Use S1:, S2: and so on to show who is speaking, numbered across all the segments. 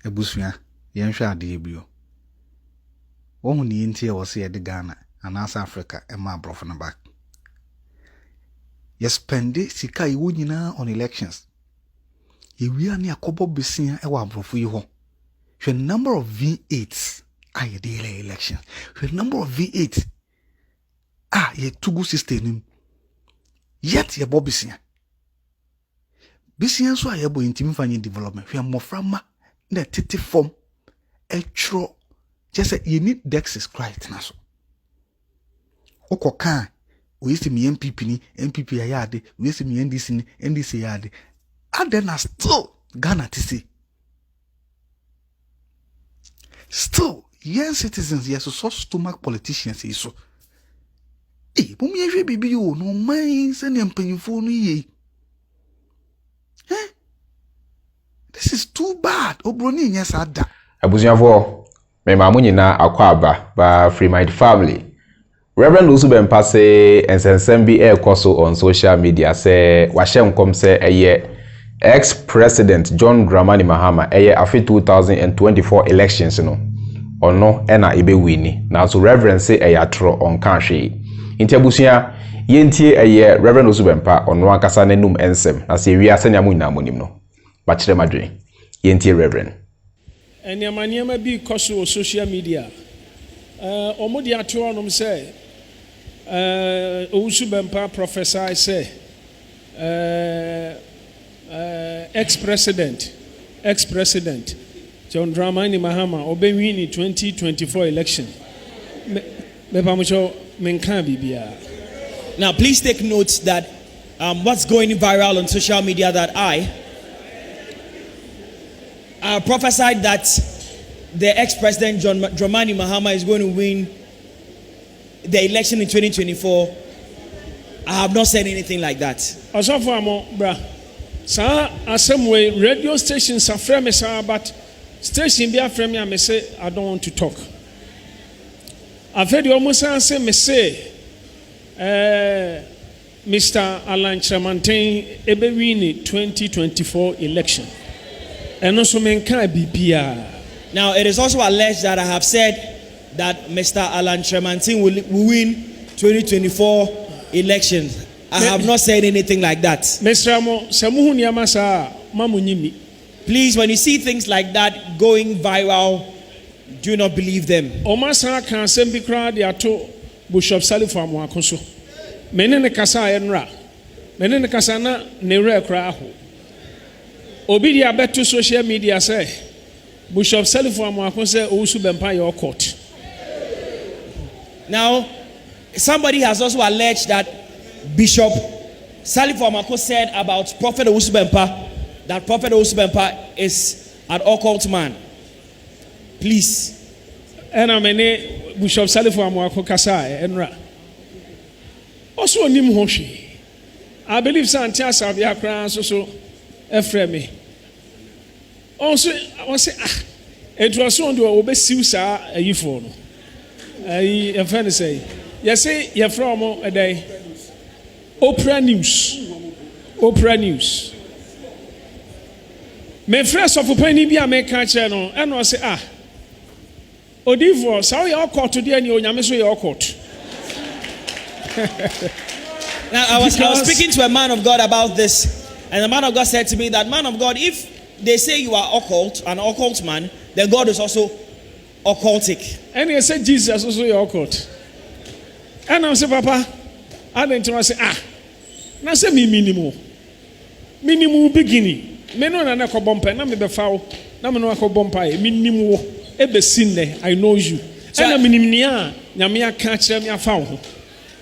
S1: Ebusua yenhwe ade bio. Wohu ni ntie wo se de Ghana and Africa ema abrofo na back. Yes, spend sika iwo nyina on elections. Yewia ne akobo besia ewa abrofo yi ho. The number of V8s are daily election. The number of V8 ye tugu system. Yet ye bobbisia. Bisia so ayebo intimi fanye development. We moframa na titi form etro. Just say you need Dexis right now. Oko kan we see me MPP ni MPP ayade, we see me NDC ni NDC ayade. And then still Ghana to see. Still, young citizens, yes, so stomach politicians is so. Eh, but me every baby you no mind sending paying for me. Eh? This is too bad. Obroni yes ada.
S2: Abusiafo, me mamu nyina akwaba ba Freemind family. Rev Owusu Bempah say ensensem bi ekoso on social media say wahyem kom say eye ex-president John Dramani Mahama afi 2024 elections no ono ena ebe wini na so reverend say atro on kanhwe inti abusua yentie Rev Owusu Bempah ono akasa nanum ensem na se wi asanya mu nyina monim no ba kire madwe yentie reverend
S3: eniamaniama bi koso social media omodi atro onom say Owusu Bempah prophesied say ex-president John Dramani Mahama obewini 2024 election.
S4: Now please take note that what's going viral on social media that I prophesied that the ex-president John Dramani Mahama is going to win the election in 2024. I have not said anything like that.
S3: Sa asemwe radio stations are frame but station be frame me say I don't want to talk. I've heard you almost say me say Mr. Alan Chamantin ebewini 2024 election. And also menka bibia.
S4: Now it is also alleged that I have said that Mr. Alan Chamantin will win 2024 elections. I have not said anything like that. Please, when you see things like that going viral, do not believe them.
S3: Bishop Salifo Amwakoso. Menene kasa enra. Menene kasa na nere kra ho. Obi dia beto social media say Bishop Salifo Amwakoso Owusu Bempah your court.
S4: Now, somebody has also alleged that Bishop Salifo Amako said about Prophet Owusu Bempah that Prophet Owusu Bempah is an occult man. Please.
S3: And I mean, Bishop Salifo Amako Kasai enra. Also nim hoshi. I believe Santia Savia Kran so Efremi. Also, I was say it was so do obesiu sa ayifo no. I friend say, yes say you from a day. Oprah News. My friends of opinion be a make channel and I say Odivo, so your court today and your Yamiso your court.
S4: Now I was speaking to a man of God about this, and the man of God said to me that, man of God, if they say you are occult, an occult man, then God is also occultic.
S3: And he said Jesus also your occult. And I said, Papa, I didn't say na say me minimum beginning me no na ko bompa na me be fawo na me no ko bompa e minimum e be sinne I know you so na minimnia nyame aka kire me afawo.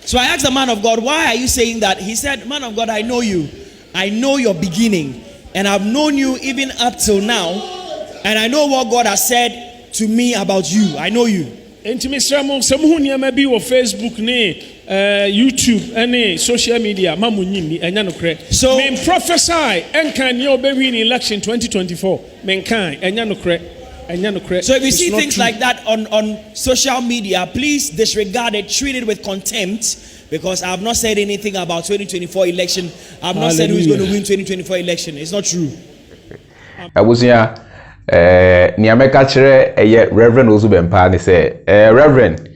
S4: So I asked the man of God, why are you saying that? He said, man of God, I know you, I know your beginning, and I've known you even up till now, and I know what God has said to me about you. I know you.
S3: Enti Mr. Some who near maybe on Facebook, YouTube, any social media, Mamunimi, and Yanokre. So, men prophesy and can you be in election 2024? Mankind and Yanokre.
S4: So, if you see things true like that on social media, please disregard it, treat it with contempt, because I have not said anything about 2024 election. I have not said who is going to win 2024 election. It's not true.
S2: Abusia ni ameka kire Reverend Owusu Bempah ni say Reverend,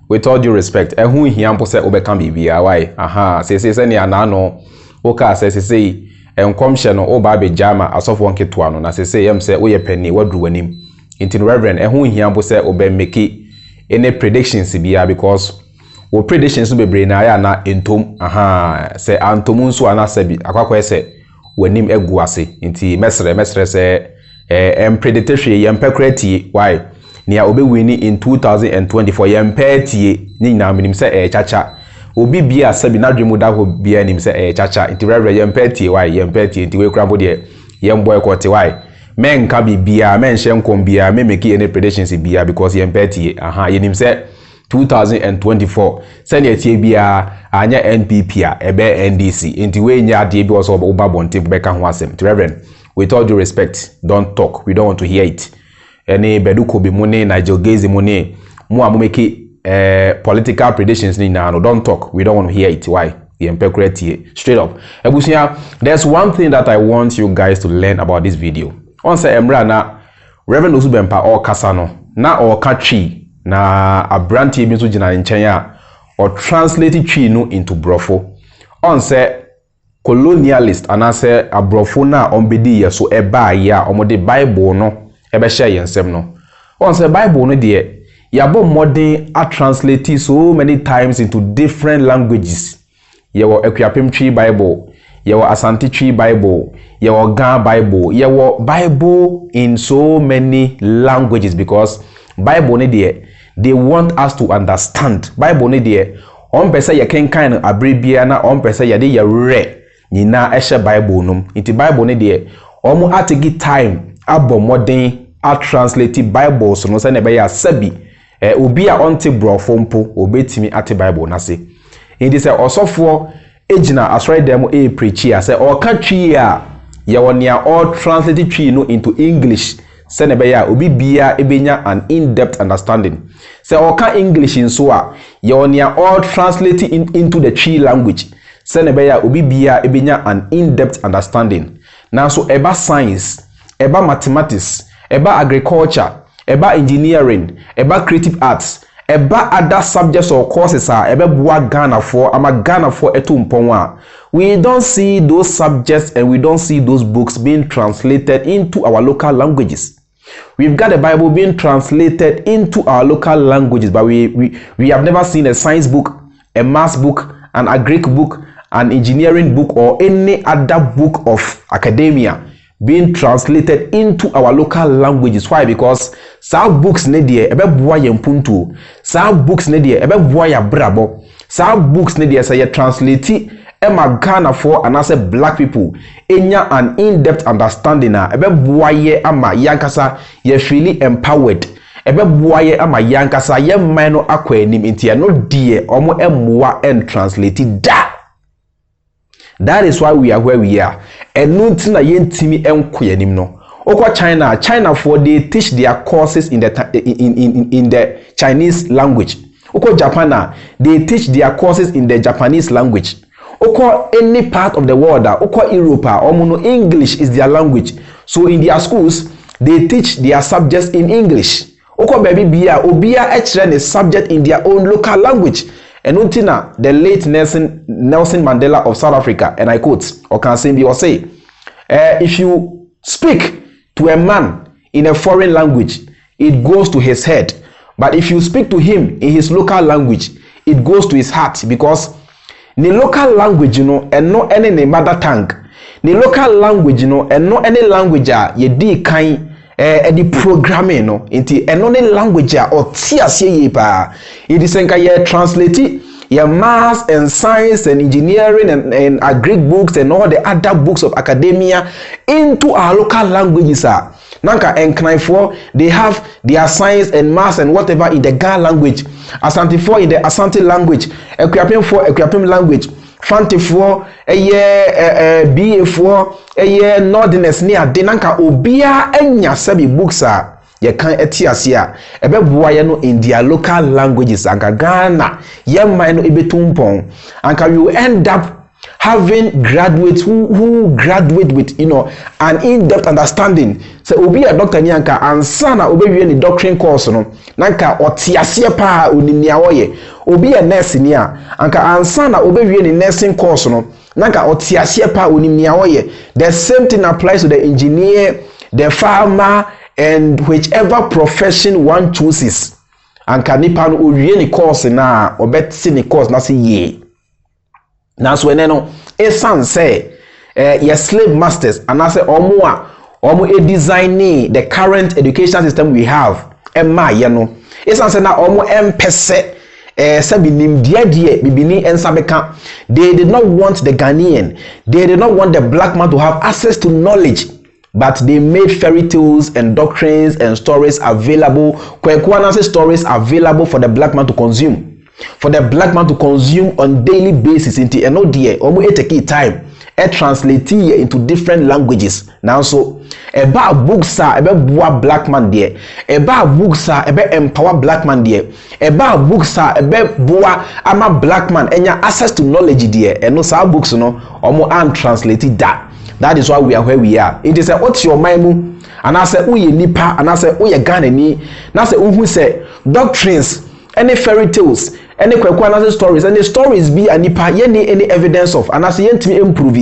S2: with all due respect, who hia mpo say obeka bibia why say ni anano oka say enkomhye no oba be jama asofo nketoa no na say yem say woye pani wadru wanim intin Reverend who hia mpo say obe make any predictions bia because wo predictions be bre na ya na entom say antom nso ana sabi akwakwa say wanim egu ase inti mesre say predatory yempecreti why nia obe wini in 2024 yempeti ni na minim say chacha obi bia sabi na dwemu da ho bia nim say chacha inti Reverend yempeti why yempeti inti we krambo de yemboy kote why men ka bibia men hye nkom bia me make any predictions bia because yempeti yenim say 2024 senior tie bia anya NPP a ebe NDC inti we nya de bi also oba bonte beka ho asem Reverend, with all due respect, don't talk. We don't want to hear it. Any beduko be money, Nigel Gaze money, mo make political predictions ni na no. Don't talk. We don't want to hear it. Why? The empecreti straight up. Ebusia, there's one thing that I want you guys to learn about this video. Once emra na Reverend Owusu Bempah or kasano na or kachi na abranti bi so gina nchen ya or translate chi no into brofo. Once colonialist anase abrofo na ombedi ye so eba ya omode Bible no ebe share yensem no on say Bible no de yabo modern a translate so many times into different languages. Yewo Akuapem Tree Bible, yewo Asante Tree Bible, yewo Gan Bible, yewo Bible in so many languages because Bible no de they want us to understand. Bible no de on pese ye kenkan no abribia na on pese ye de ye re Nina eshe Bible num. Inti Bible ne de omo atigi time abo modern a translate Bible so no se ne be ya sabi obi a onte brofo mpo obetimi ate Bible na se. Inti se osofo ejina asori dem preach ya se o ka twi a ye wonia all translate twi no into English se ne be ya obi bia ebenya an in-depth understanding. Se o ka English nso a ye wonia all translate into the Twi language. Senebeya obi bia ebenya an in-depth understanding. Now so eba science, eba mathematics, eba agriculture, eba engineering, eba creative arts, eba other subjects or courses are eba bua Ghana for ama Ghana for etumpongwa. We don't see those subjects and we don't see those books being translated into our local languages. We've got the Bible being translated into our local languages, but we have never seen a science book, a math book, an agric book, an engineering book or any other book of academia being translated into our local languages. Why? Because some books ne die ebe boa ye mpuntu, some books ne die ebe boa ya brabo, some books ne die say translate ema Ghana for and as black people enya an in-depth understanding na ebe boa ye ama yankasa ye feel empowered. Ebe boa ye ama yankasa ye mano akwa enim ntia no die omo emwa and translate da. That is why we are where we are. And nothing na yentimi enkoyanim no. Okwa China for they teach their courses in the Chinese language. Okwa Japan they teach their courses in the Japanese language. Okwa any part of the world okwa Europe omono English is their language. So in their schools they teach their subjects in English. Okwa baby bia obia echere a subject in their own local language. And untina the late Nelson Mandela of South Africa, and I quote, or can say, or say, if you speak to a man in a foreign language, it goes to his head. But if you speak to him in his local language, it goes to his heart. Because the local language, you know, and not any mother tongue. The local language, you know, and not any language, ye di kind. The programming no inti enone language or tiasie pa it is enka ye translate your math and science and engineering and agric books and all the other books of academia into our local languages nanka enknaifo they have their science and math and whatever in the Ga language, Asante for in the Asante language, Akuapem for Akuapem language, Fante for BA for Northerners near Denanka Obia enya sabi books ye kan etiasia ebe boa no in their local languages anka Ghana ye man no ebetumpon anka you end up having graduates who graduate with an in-depth understanding. So obi a doctor ni anka ansa na obewie ni doctrine course no nanka otiase pa onimia woye. Obi a nurse ni anka ansa na obewie ni nursing course no nanka otiase pa onimia woye. The same thing applies to the engineer, the farmer, and whichever profession one chooses. Anka nipa no owie ni course na obetsi ni course na se ye. Now so no esan say your slave masters and I say omo designing the current education system we have emma ye no esan say na omo empese sabi nim die bibini ensa beka. They did not want the Ghanaian, they did not want the black man to have access to knowledge, but they made fairy tales and doctrines and stories available, kwekwanase stories available for the black man to consume. For the black man to consume on daily basis into an ODA, almost take time, translate into different languages. Now, so about books are about black man there, about books are about empower black man there, about books are about boa ama black man and your access to knowledge there, and no some books no almost untranslated that. That is why we are where we are. It is a what's your mind? And I say, uye nipa, and I say, uye Ghanaian, and I say, who say doctrines, any fairy tales. Any kwekwanase stories, and the stories be anipa any evidence of, and as yet me improve.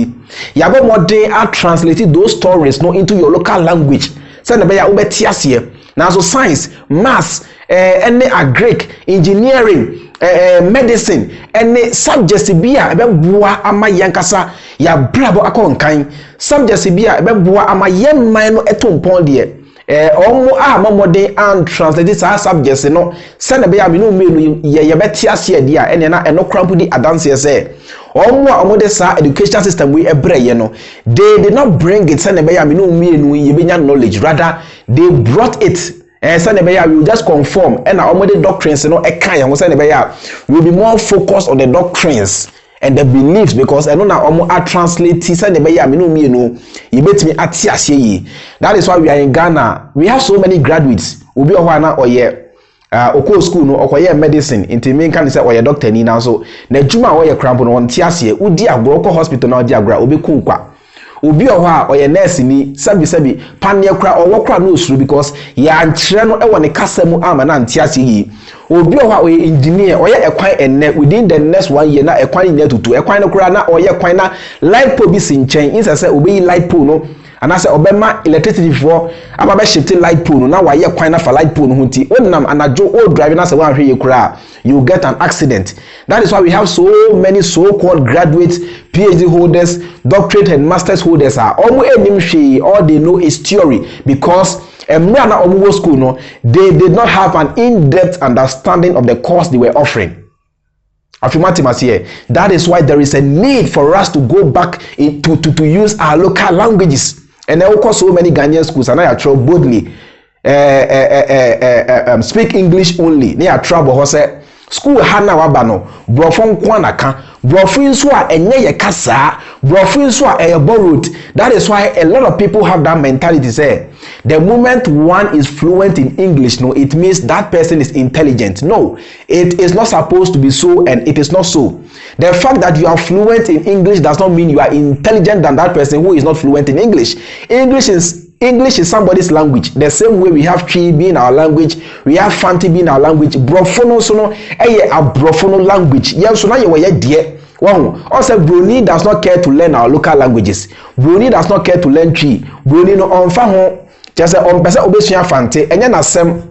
S2: Yabo more day are translated those stories no into your local language. Send the ya ubetiasie. Now so science, maths, any Greek, engineering, medicine, any subjects be a bua ama yankasa ya brabo akonkan. Subjects be a bua ama yem mino etumpon die. Omo mamode and translate sa subjects no send be ya no menu ye betiasie dia ene na eno cramp di adanse say omo de sa education system we ebreye no they did not bring it send be ya no menu ye benya knowledge, rather they brought it. Send be ya we will just conform and omo de doctrines no ekan ye send be ya we will be more focused on the doctrines and the beliefs, because I know now omo are translate send be ya no you bet me atiasie yi. That is why we are in Ghana. We have so many graduates. Obi ohwana oye oko school no okoye medicine inti me kan say oye doctor ni now so na juma oye cramp no won tiasie udi agro ko hospital na odi agra obi ku kwa obi ohwa oye nurse ni sabi panie kra owo kra no suru because ya nkyere no e woni kasam ama na ntiasie yi. Obi ohwa oye engineer oye ekwan enne within the next 1 year na ekwan ni atutu ekwan no kra na oye ekwan na light pole bi sinchen insa say obi light pole no and I say obema electricity for aba shifting light pole na waye kwan na for light pole no nti onam anajo o driving as one hwe kura you get an accident. That is why we have so many so-called graduates, PhD holders, doctorate and masters holders are all they know is theory, because school no they did not have an in-depth understanding of the course they were offering. That is why there is a need for us to go back to use our local languages. And there are so many Ghanaian schools, and I try boldly speak English only. They are trouble. School hana wabano brofon kwanaka brofin so a enye ye kasa brofin so a borrowed. That is why a lot of people have that mentality. Say the moment one is fluent in English, no, it means that person is intelligent. No, it is not supposed to be so, and it is not so. The fact that you are fluent in English does not mean you are intelligent than that person who is not fluent in English. English is somebody's language. The same way we have Tree being our language, we have Fanti being our language. Brofono sono a brofono language. Yes, so now you were dear. Wow. Also, Bruni does not care to learn our local languages. Bruni does not care to learn Tree. Bruni no on faho just on person obesia Fante and then asem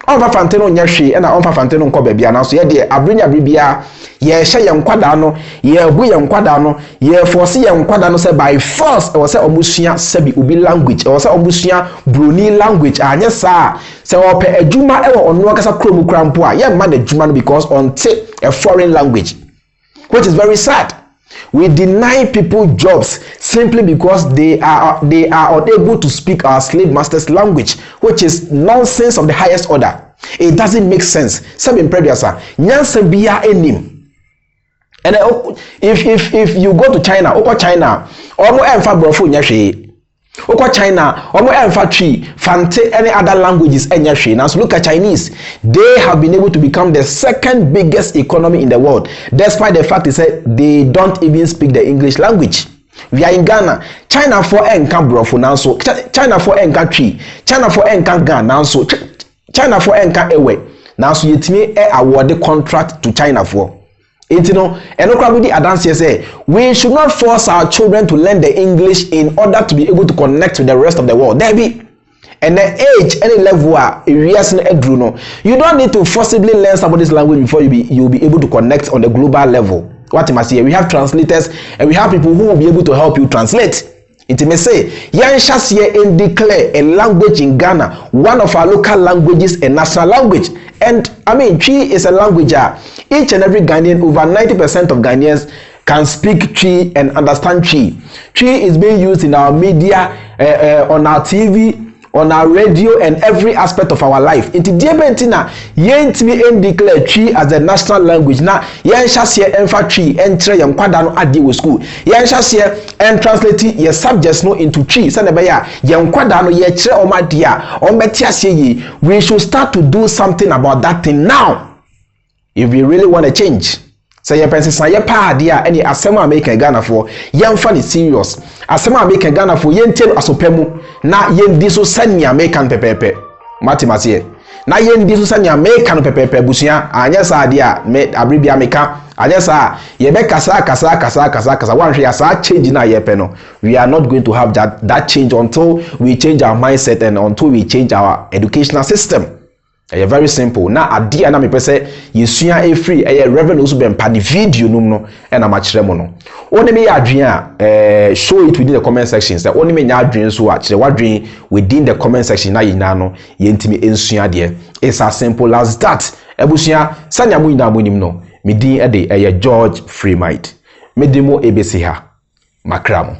S2: on Fante no nyashi and on Fante no ko bebia na so ye de abrinya bribia ye hye ye nkwada no ye bu ye nkwada no ye force ye nkwada no say by force e was say omusua sabi obi language e was say omusua Bruni language anye sa say ope adwuma e wo ono kasa krom krampo a ye ma na adwuma no because on take a foreign language, which is very sad. We deny people jobs simply because they are unable to speak our slave masters language, which is nonsense of the highest order. It doesn't make sense. Sabin predecessor, nyansa biya enim. And if you go to China, omo emfa brofo nyahwe. Oko China, omo emfa tree, fante any other languages enya hwe. Now so look at Chinese, they have been able to become the second biggest economy in the world, despite the fact they don't even speak the English language. We are in Ghana. China for enka brofo now so China for enka tree, China for enka Ghana now so China for enka ewe. Now so yetimi award the contract to China for. You know, and Adance say we should not force our children to learn the English in order to be able to connect with the rest of the world. There be, and the age, any level, you don't need to forcibly learn somebody's language before you'll be able to connect on the global level. What you must say, we have translators and we have people who will be able to help you translate. It may say, Yanshas here and declare a language in Ghana, one of our local languages, a national language. And I mean, Twi is a language. Each and every Ghanaian, over 90% of Ghanaians can speak Twi and understand Twi. Twi is being used in our media, on our TV, on our radio, and every aspect of our life. Into Diabentina, Yentimi and declare Twi as a national language. Now, Yanshas enfa Twi entre yam kwadano adi wo school. Yanshas and translate your subjects no into Twi. Sanebaya yam kwadano ye tre omadia ometiasie. We should start to do something about that thing now. If we really want to change. Say your person say your pa dia any asema make Ghana for yamfa ni serious. Asema make Ghana for yentel asopemu na yendi so sanya make kan pepepe. Matimase. Na yendi so sanya make kan pepepe busia anya sa dia me abribia meka anya sa ye be kasa wan hwe asa change na ye pe no. We are not going to have that change until we change our mindset and until we change our educational system. Very simple. Now adia na me pese yesua e free Rev Owusu Bempah the video num no e na ma kire mo no. Oni me yadwen a show it within the comment section. Say oni me nya adwen so a kire wadwen within the comment section na yina no yentimi ensua de. It's as simple as that. Ebusua sanya mu nyina mo nim no. Me din e de George Freemind. Me demo ebesi ha. Makramo.